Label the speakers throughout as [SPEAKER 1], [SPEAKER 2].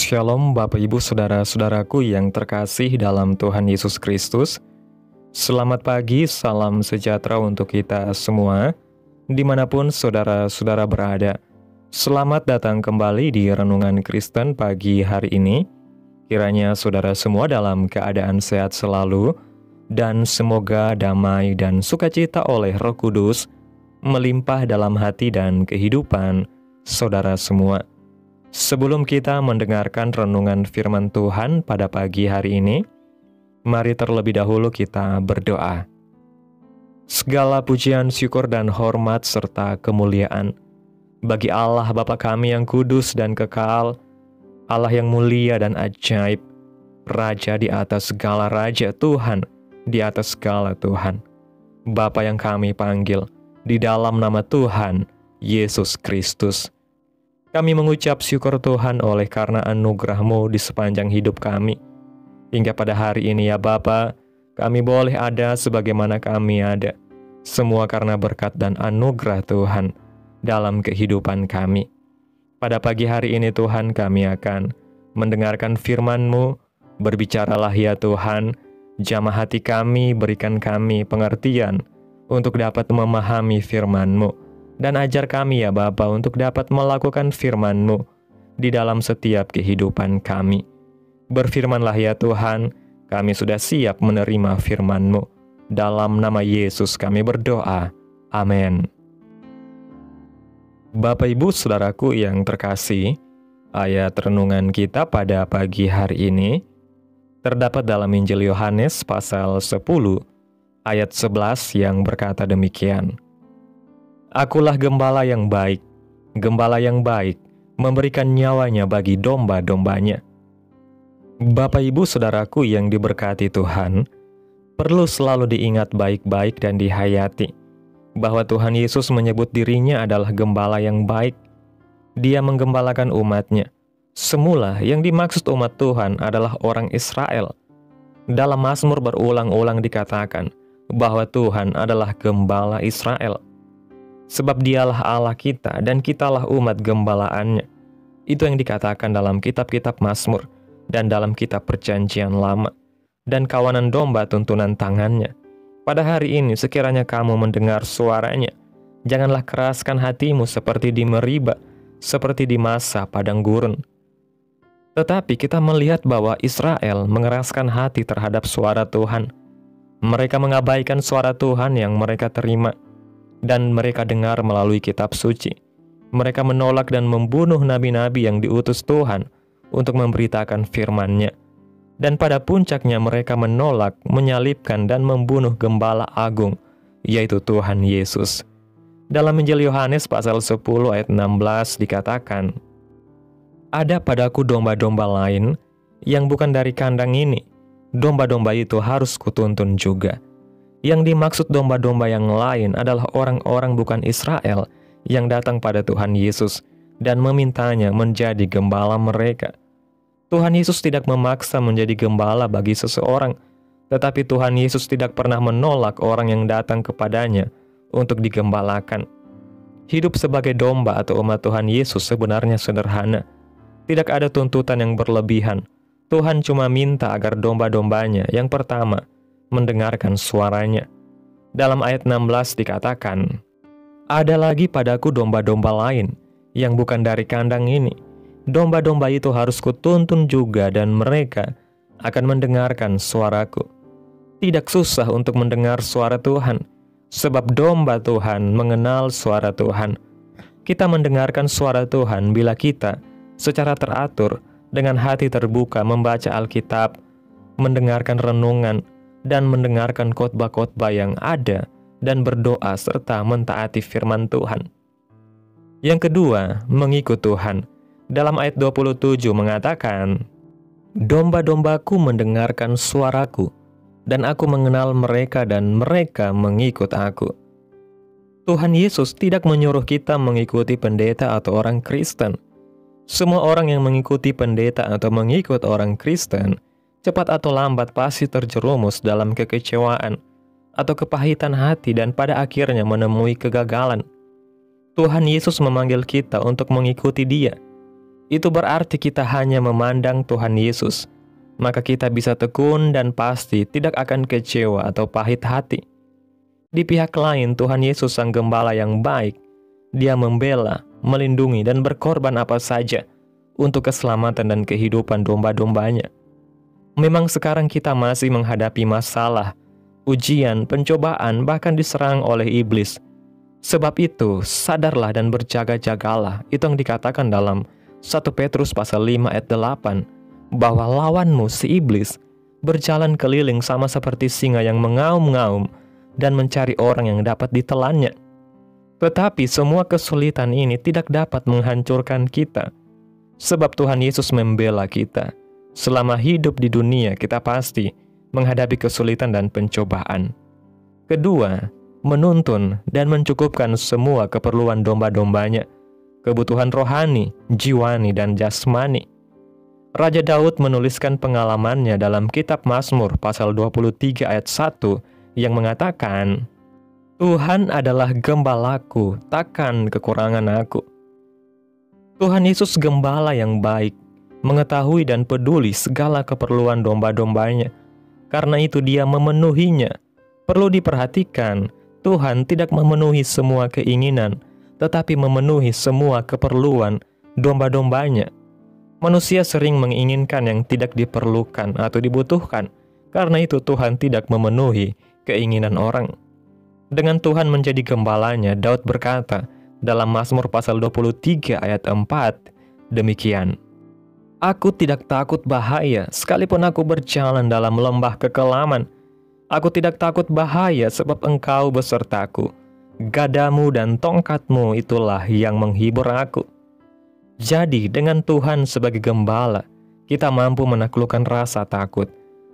[SPEAKER 1] Shalom Bapak Ibu Saudara-saudaraku yang terkasih dalam Tuhan Yesus Kristus. Selamat pagi, salam sejahtera untuk kita semua, dimanapun saudara-saudara berada. Selamat datang kembali di Renungan Kristen pagi hari ini. Kiranya saudara semua dalam keadaan sehat selalu, dan semoga damai dan sukacita oleh Roh Kudus melimpah dalam hati dan kehidupan saudara semua. Sebelum kita mendengarkan renungan firman Tuhan pada pagi hari ini, mari terlebih dahulu kita berdoa. Segala pujian, syukur, dan hormat serta kemuliaan bagi Allah Bapa kami yang kudus dan kekal, Allah yang mulia dan ajaib, Raja di atas segala raja, Tuhan di atas segala Tuhan, Bapa yang kami panggil di dalam nama Tuhan Yesus Kristus. Kami mengucap syukur Tuhan oleh karena anugerah-Mu di sepanjang hidup kami. Hingga pada hari ini ya Bapa, kami boleh ada sebagaimana kami ada. Semua karena berkat dan anugerah Tuhan dalam kehidupan kami. Pada pagi hari ini Tuhan, kami akan mendengarkan firman-Mu. Berbicaralah ya Tuhan, jamah hati kami, berikan kami pengertian untuk dapat memahami firman-Mu. Dan ajar kami ya Bapa untuk dapat melakukan firman-Mu di dalam setiap kehidupan kami. Berfirmanlah ya Tuhan, kami sudah siap menerima firman-Mu. Dalam nama Yesus kami berdoa. Amin. Bapak Ibu Saudaraku yang terkasih, ayat renungan kita pada pagi hari ini terdapat dalam Injil Yohanes pasal 10 ayat 11 yang berkata demikian. Akulah gembala yang baik memberikan nyawanya bagi domba-dombanya. Bapak Ibu Saudaraku yang diberkati Tuhan, perlu selalu diingat baik-baik dan dihayati bahwa Tuhan Yesus menyebut dirinya adalah gembala yang baik. Dia menggembalakan umatnya. Semula yang dimaksud umat Tuhan adalah orang Israel. Dalam Mazmur berulang-ulang dikatakan bahwa Tuhan adalah gembala Israel. Sebab dialah Allah kita dan kitalah umat gembalaannya. Itu yang dikatakan dalam kitab-kitab Mazmur dan dalam kitab Perjanjian Lama. Dan kawanan domba tuntunan tangannya. Pada hari ini sekiranya kamu mendengar suaranya, janganlah keraskan hatimu seperti di Meriba, seperti di masa padang gurun. Tetapi kita melihat bahwa Israel mengeraskan hati terhadap suara Tuhan. Mereka mengabaikan suara Tuhan yang mereka terima dan mereka dengar melalui kitab suci. Mereka menolak dan membunuh nabi-nabi yang diutus Tuhan untuk memberitakan firman-Nya. Dan pada puncaknya mereka menolak, menyalibkan, dan membunuh gembala agung, yaitu Tuhan Yesus. Dalam Injil Yohanes pasal 10 ayat 16 dikatakan, ada padaku domba-domba lain yang bukan dari kandang ini. Domba-domba itu harus kutuntun juga. Yang dimaksud domba-domba yang lain adalah orang-orang bukan Israel yang datang pada Tuhan Yesus dan memintanya menjadi gembala mereka. Tuhan Yesus tidak memaksa menjadi gembala bagi seseorang, tetapi Tuhan Yesus tidak pernah menolak orang yang datang kepadanya untuk digembalakan. Hidup sebagai domba atau umat Tuhan Yesus sebenarnya sederhana. Tidak ada tuntutan yang berlebihan. Tuhan cuma minta agar domba-dombanya yang pertama mendengarkan suaranya. Dalam ayat 16 dikatakan, ada lagi padaku domba-domba lain yang bukan dari kandang ini. Domba-domba itu harus kutuntun juga dan mereka akan mendengarkan suaraku. Tidak susah untuk mendengar suara Tuhan, sebab domba Tuhan mengenal suara Tuhan. Kita mendengarkan suara Tuhan bila kita secara teratur dengan hati terbuka membaca Alkitab, mendengarkan renungan, dan mendengarkan khotbah-khotbah yang ada dan berdoa serta mentaati firman Tuhan. Yang kedua, mengikut Tuhan. Dalam ayat 27 mengatakan, domba-dombaku mendengarkan suaraku, dan aku mengenal mereka dan mereka mengikut aku. Tuhan Yesus tidak menyuruh kita mengikuti pendeta atau orang Kristen. Semua orang yang mengikuti pendeta atau mengikut orang Kristen cepat atau lambat pasti terjerumus dalam kekecewaan atau kepahitan hati dan pada akhirnya menemui kegagalan. Tuhan Yesus memanggil kita untuk mengikuti Dia. itu berarti kita hanya memandang Tuhan Yesus. Maka kita bisa tekun dan pasti tidak akan kecewa atau pahit hati. Di pihak lain, Tuhan Yesus Sang Gembala yang baik. Dia membela, melindungi, dan berkorban apa saja untuk keselamatan dan kehidupan domba-dombanya. Memang sekarang kita masih menghadapi masalah, ujian, pencobaan, bahkan diserang oleh iblis. Sebab itu, sadarlah dan berjaga-jagalah. Itu yang dikatakan dalam 1 Petrus pasal 5 ayat 8, bahwa lawanmu si iblis berjalan keliling sama seperti singa yang mengaum-ngaum dan mencari orang yang dapat ditelannya. Tetapi semua kesulitan ini tidak dapat menghancurkan kita, sebab Tuhan Yesus membela kita. Selama hidup di dunia, kita pasti menghadapi kesulitan dan pencobaan. Kedua, menuntun dan mencukupkan semua keperluan domba-dombanya, kebutuhan rohani, jiwani, dan jasmani. Raja Daud menuliskan pengalamannya dalam kitab Mazmur pasal 23 ayat 1 yang mengatakan, Tuhan adalah gembalaku, takkan kekurangan aku. Tuhan Yesus gembala yang baik, mengetahui dan peduli segala keperluan domba-dombanya. Karena itu dia memenuhinya. Perlu diperhatikan, Tuhan tidak memenuhi semua keinginan, tetapi memenuhi semua keperluan domba-dombanya. Manusia sering menginginkan yang tidak diperlukan atau dibutuhkan. Karena itu Tuhan tidak memenuhi keinginan orang. Dengan Tuhan menjadi gembalanya, Daud berkata dalam Mazmur pasal 23 ayat 4, demikian. Aku tidak takut bahaya, sekalipun aku berjalan dalam lembah kekelaman. Aku tidak takut bahaya sebab Engkau besertaku. Gadamu dan tongkatmu itulah yang menghibur aku. Jadi dengan Tuhan sebagai gembala, kita mampu menaklukkan rasa takut.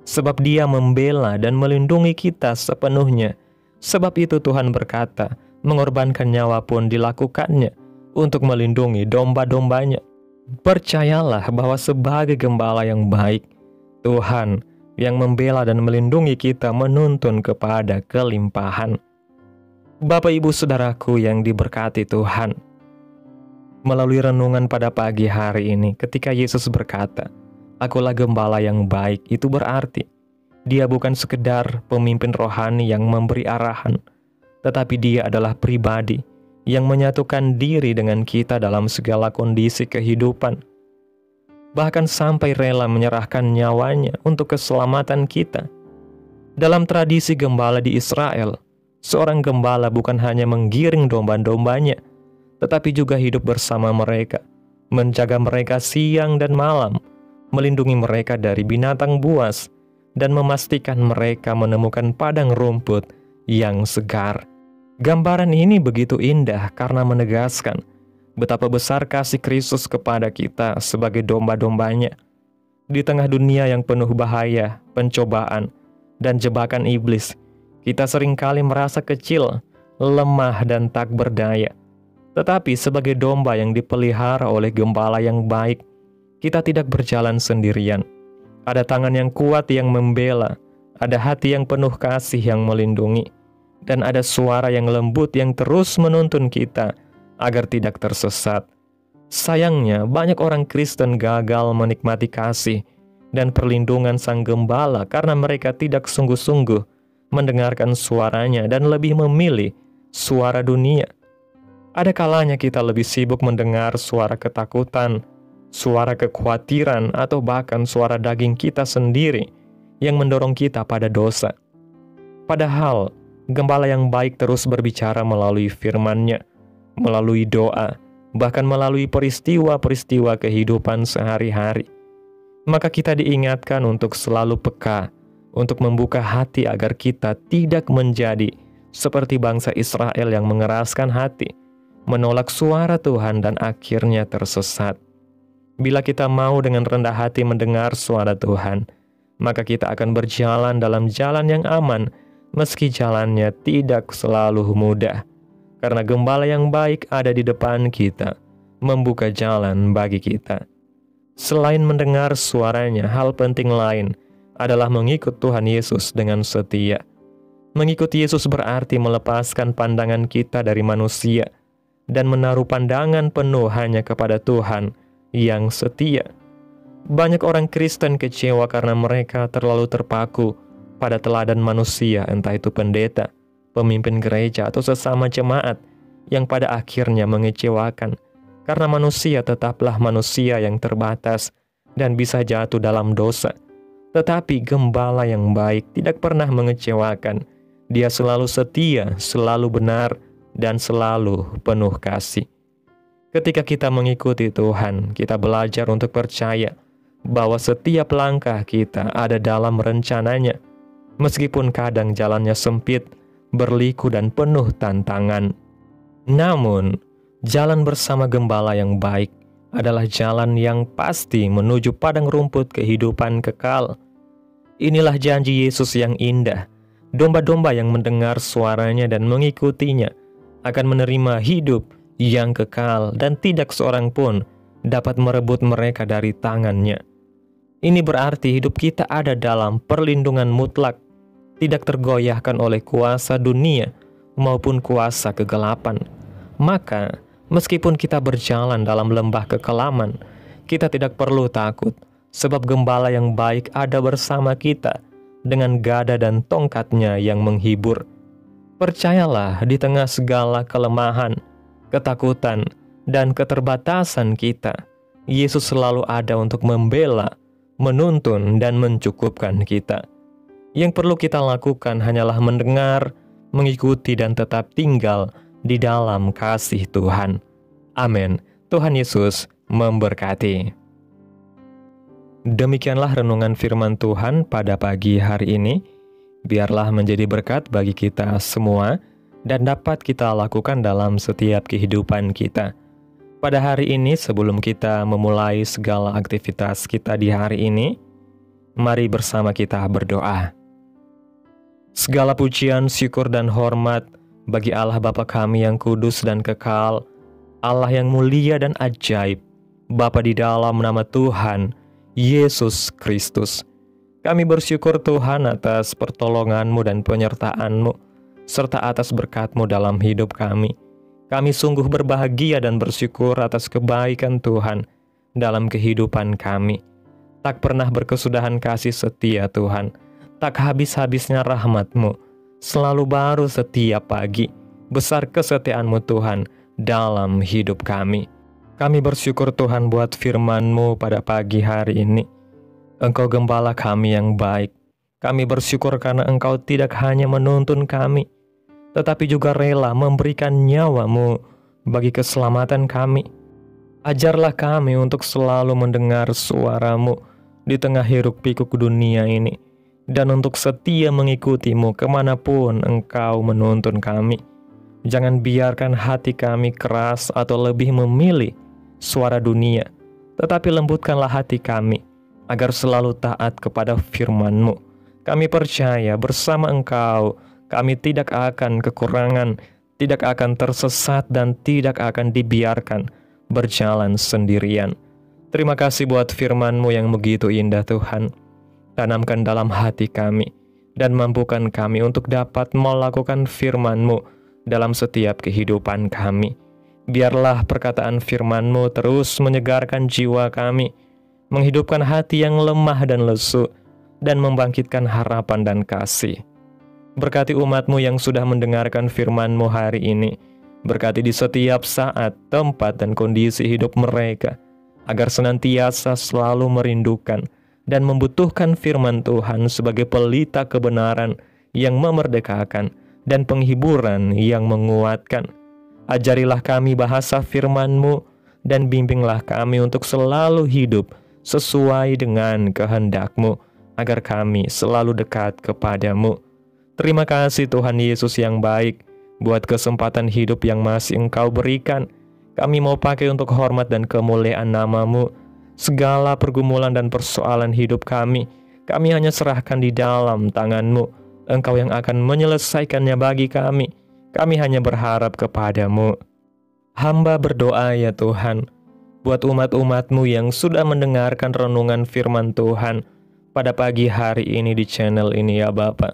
[SPEAKER 1] Sebab Dia membela dan melindungi kita sepenuhnya. Sebab itu Tuhan berkata, mengorbankan nyawa pun dilakukannya untuk melindungi domba-dombanya. Percayalah bahwa sebagai gembala yang baik, Tuhan yang membela dan melindungi kita menuntun kepada kelimpahan. Bapak Ibu Saudaraku yang diberkati Tuhan, melalui renungan pada pagi hari ini ketika Yesus berkata, Akulah gembala yang baik, itu berarti Dia bukan sekedar pemimpin rohani yang memberi arahan, tetapi Dia adalah pribadi yang menyatukan diri dengan kita dalam segala kondisi kehidupan. Bahkan sampai rela menyerahkan nyawanya untuk keselamatan kita. Dalam tradisi gembala di Israel, seorang gembala bukan hanya menggiring domba-dombanya, tetapi juga hidup bersama mereka, menjaga mereka siang dan malam, melindungi mereka dari binatang buas, dan memastikan mereka menemukan padang rumput yang segar. Gambaran ini begitu indah karena menegaskan betapa besar kasih Kristus kepada kita sebagai domba-dombanya. Di tengah dunia yang penuh bahaya, pencobaan, dan jebakan iblis, kita seringkali merasa kecil, lemah, dan tak berdaya. Tetapi sebagai domba yang dipelihara oleh gembala yang baik, kita tidak berjalan sendirian. Ada tangan yang kuat yang membela, ada hati yang penuh kasih yang melindungi, dan ada suara yang lembut yang terus menuntun kita agar tidak tersesat. Sayangnya, banyak orang Kristen gagal menikmati kasih dan perlindungan Sang Gembala karena mereka tidak sungguh-sungguh mendengarkan suaranya dan lebih memilih suara dunia. Ada kalanya kita lebih sibuk mendengar suara ketakutan, suara kekhawatiran, atau bahkan suara daging kita sendiri yang mendorong kita pada dosa. Padahal, gembala yang baik terus berbicara melalui firman-Nya, melalui doa, bahkan melalui peristiwa-peristiwa kehidupan sehari-hari. Maka kita diingatkan untuk selalu peka, untuk membuka hati agar kita tidak menjadi seperti bangsa Israel yang mengeraskan hati, menolak suara Tuhan dan akhirnya tersesat. Bila kita mau dengan rendah hati mendengar suara Tuhan, maka kita akan berjalan dalam jalan yang aman, meski jalannya tidak selalu mudah. Karena gembala yang baik ada di depan kita, membuka jalan bagi kita. Selain mendengar suaranya, hal penting lain adalah mengikut Tuhan Yesus dengan setia. Mengikut Yesus berarti melepaskan pandangan kita dari manusia, dan menaruh pandangan penuh hanya kepada Tuhan, yang setia. Banyak orang Kristen kecewa karena mereka terlalu terpaku pada teladan manusia, entah itu pendeta, pemimpin gereja, atau sesama jemaat, yang pada akhirnya mengecewakan. Karena manusia tetaplah manusia yang terbatas dan bisa jatuh dalam dosa. Tetapi gembala yang baik tidak pernah mengecewakan. Dia selalu setia, selalu benar, dan selalu penuh kasih. Ketika kita mengikuti Tuhan, kita belajar untuk percaya bahwa setiap langkah kita ada dalam rencananya. Meskipun kadang jalannya sempit, berliku, dan penuh tantangan. Namun, jalan bersama gembala yang baik adalah jalan yang pasti menuju padang rumput kehidupan kekal. Inilah janji Yesus yang indah. Domba-domba yang mendengar suaranya dan mengikutinya akan menerima hidup yang kekal, dan tidak seorang pun dapat merebut mereka dari tangannya. Ini berarti hidup kita ada dalam perlindungan mutlak, tidak tergoyahkan oleh kuasa dunia maupun kuasa kegelapan. Maka, meskipun kita berjalan dalam lembah kekelaman, kita tidak perlu takut, sebab gembala yang baik ada bersama kita dengan gada dan tongkatnya yang menghibur. Percayalah, di tengah segala kelemahan, ketakutan, dan keterbatasan kita, Yesus selalu ada untuk membela, menuntun, dan mencukupkan kita. Yang perlu kita lakukan hanyalah mendengar, mengikuti, dan tetap tinggal di dalam kasih Tuhan. Amin. Tuhan Yesus memberkati. Demikianlah renungan firman Tuhan pada pagi hari ini. Biarlah menjadi berkat bagi kita semua dan dapat kita lakukan dalam setiap kehidupan kita. Pada hari ini, sebelum kita memulai segala aktivitas kita di hari ini, mari bersama kita berdoa. Segala pujian, syukur, dan hormat bagi Allah Bapa kami yang kudus dan kekal, Allah yang mulia dan ajaib, Bapa di dalam nama Tuhan Yesus Kristus. Kami bersyukur Tuhan atas pertolongan-Mu dan penyertaan-Mu, serta atas berkat-Mu dalam hidup kami. Kami sungguh berbahagia dan bersyukur atas kebaikan Tuhan dalam kehidupan kami. Tak pernah berkesudahan kasih setia Tuhan, tak habis-habisnya rahmat-Mu, selalu baru setiap pagi. Besar kesetiaan-Mu Tuhan dalam hidup kami. Kami bersyukur Tuhan buat firman-Mu pada pagi hari ini. Engkau gembala kami yang baik. Kami bersyukur karena Engkau tidak hanya menuntun kami, tetapi juga rela memberikan nyawa-Mu bagi keselamatan kami. Ajarlah kami untuk selalu mendengar suara-Mu di tengah hiruk pikuk dunia ini, dan untuk setia mengikuti-Mu kemanapun Engkau menuntun kami. Jangan biarkan hati kami keras atau lebih memilih suara dunia, tetapi lembutkanlah hati kami agar selalu taat kepada firman-Mu. Kami percaya bersama Engkau kami tidak akan kekurangan, tidak akan tersesat, dan tidak akan dibiarkan berjalan sendirian. Terima kasih buat firman-Mu yang begitu indah Tuhan. Tanamkan dalam hati kami dan mampukan kami untuk dapat melakukan firman-Mu dalam setiap kehidupan kami. Biarlah perkataan firman-Mu terus menyegarkan jiwa kami, menghidupkan hati yang lemah dan lesu, dan membangkitkan harapan dan kasih. Berkati umat-Mu yang sudah mendengarkan firman-Mu hari ini. Berkati di setiap saat, tempat, dan kondisi hidup mereka, agar senantiasa selalu merindukan dan membutuhkan firman Tuhan sebagai pelita kebenaran yang memerdekakan dan penghiburan yang menguatkan. Ajarilah kami bahasa firman-Mu dan bimbinglah kami untuk selalu hidup sesuai dengan kehendak-Mu, agar kami selalu dekat kepada-Mu. Terima kasih Tuhan Yesus yang baik, buat kesempatan hidup yang masih Engkau berikan. Kami mau pakai untuk hormat dan kemuliaan nama-Mu. Segala pergumulan dan persoalan hidup kami hanya serahkan di dalam tangan-Mu. Engkau yang akan menyelesaikannya bagi kami. Kami hanya berharap kepada-Mu. Hamba berdoa ya Tuhan, buat umat-umat-Mu yang sudah mendengarkan renungan firman Tuhan pada pagi hari ini di channel ini ya Bapa,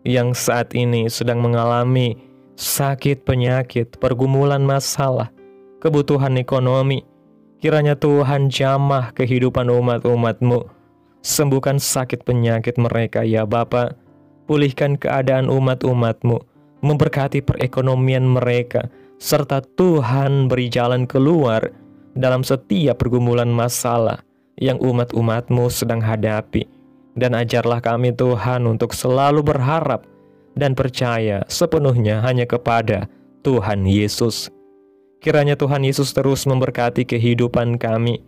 [SPEAKER 1] yang saat ini sedang mengalami sakit, penyakit, pergumulan masalah, kebutuhan ekonomi, Kiranya Tuhan jamah kehidupan umat-umat-Mu. Sembuhkan sakit penyakit mereka ya Bapa. Pulihkan keadaan umat-umat-Mu. Memberkati perekonomian mereka. Serta Tuhan beri jalan keluar dalam setiap pergumulan masalah yang umat-umat-Mu sedang hadapi. Dan ajarlah kami Tuhan untuk selalu berharap dan percaya sepenuhnya hanya kepada Tuhan Yesus. Kiranya Tuhan Yesus terus memberkati kehidupan kami,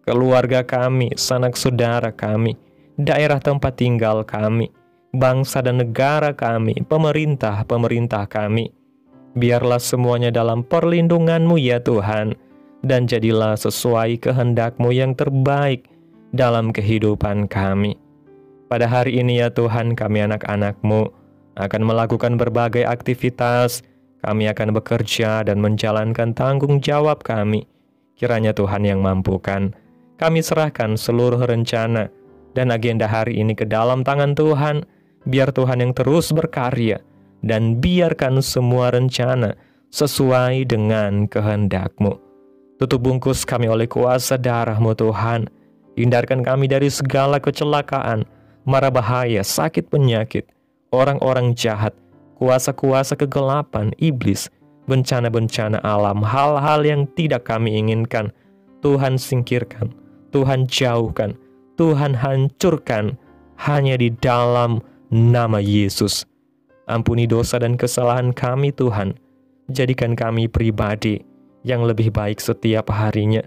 [SPEAKER 1] keluarga kami, sanak saudara kami, daerah tempat tinggal kami, bangsa dan negara kami, pemerintah kami. Biarlah semuanya dalam perlindungan-Mu ya Tuhan, dan jadilah sesuai kehendak-Mu yang terbaik dalam kehidupan kami. Pada hari ini ya Tuhan, kami anak-anak-Mu akan melakukan berbagai aktivitas. Kami akan bekerja dan menjalankan tanggung jawab kami. Kiranya Tuhan yang mampukan. Kami serahkan seluruh rencana dan agenda hari ini ke dalam tangan Tuhan. Biar Tuhan yang terus berkarya, dan biarkan semua rencana sesuai dengan kehendak-Mu. Tutup bungkus kami oleh kuasa darah-Mu Tuhan. Hindarkan kami dari segala kecelakaan, mara bahaya, sakit penyakit, orang-orang jahat, kuasa-kuasa kegelapan, iblis, bencana-bencana alam, hal-hal yang tidak kami inginkan. Tuhan singkirkan, Tuhan jauhkan, Tuhan hancurkan, hanya di dalam nama Yesus. Ampuni dosa dan kesalahan kami Tuhan. Jadikan kami pribadi yang lebih baik setiap harinya.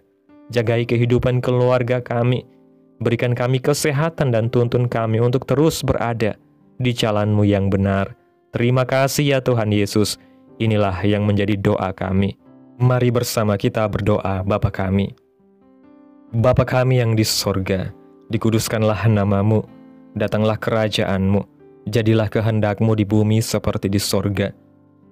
[SPEAKER 1] Jagai kehidupan keluarga kami. Berikan kami kesehatan dan tuntun kami untuk terus berada di jalan-Mu yang benar. Terima kasih ya Tuhan Yesus. Inilah yang menjadi doa kami. Mari bersama kita berdoa. Bapa kami. Bapa kami yang di sorga, dikuduskanlah nama-Mu. Datanglah kerajaan-Mu. Jadilah kehendak-Mu di bumi seperti di sorga.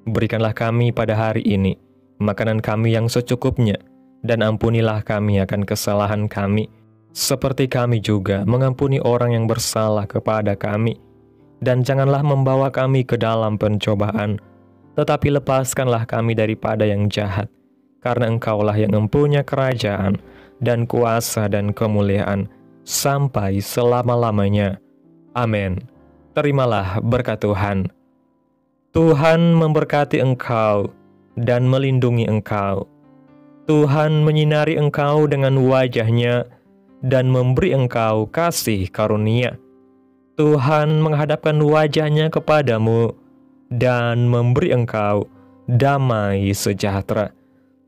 [SPEAKER 1] Berikanlah kami pada hari ini makanan kami yang secukupnya, dan ampunilah kami akan kesalahan kami, seperti kami juga mengampuni orang yang bersalah kepada kami. Dan janganlah membawa kami ke dalam pencobaan, tetapi lepaskanlah kami daripada yang jahat. Karena Engkaulah yang mempunyai kerajaan, dan kuasa dan kemuliaan, sampai selama-lamanya. Amin. Terimalah berkat Tuhan. Tuhan memberkati engkau, dan melindungi engkau. Tuhan menyinari engkau dengan wajah-Nya, dan memberi engkau kasih karunia. Tuhan menghadapkan wajah-Nya kepadamu, dan memberi engkau damai sejahtera.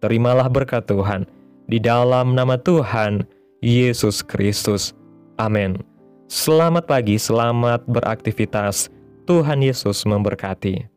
[SPEAKER 1] Terimalah berkat Tuhan, di dalam nama Tuhan Yesus Kristus. Amin. Selamat pagi, selamat beraktivitas. Tuhan Yesus memberkati.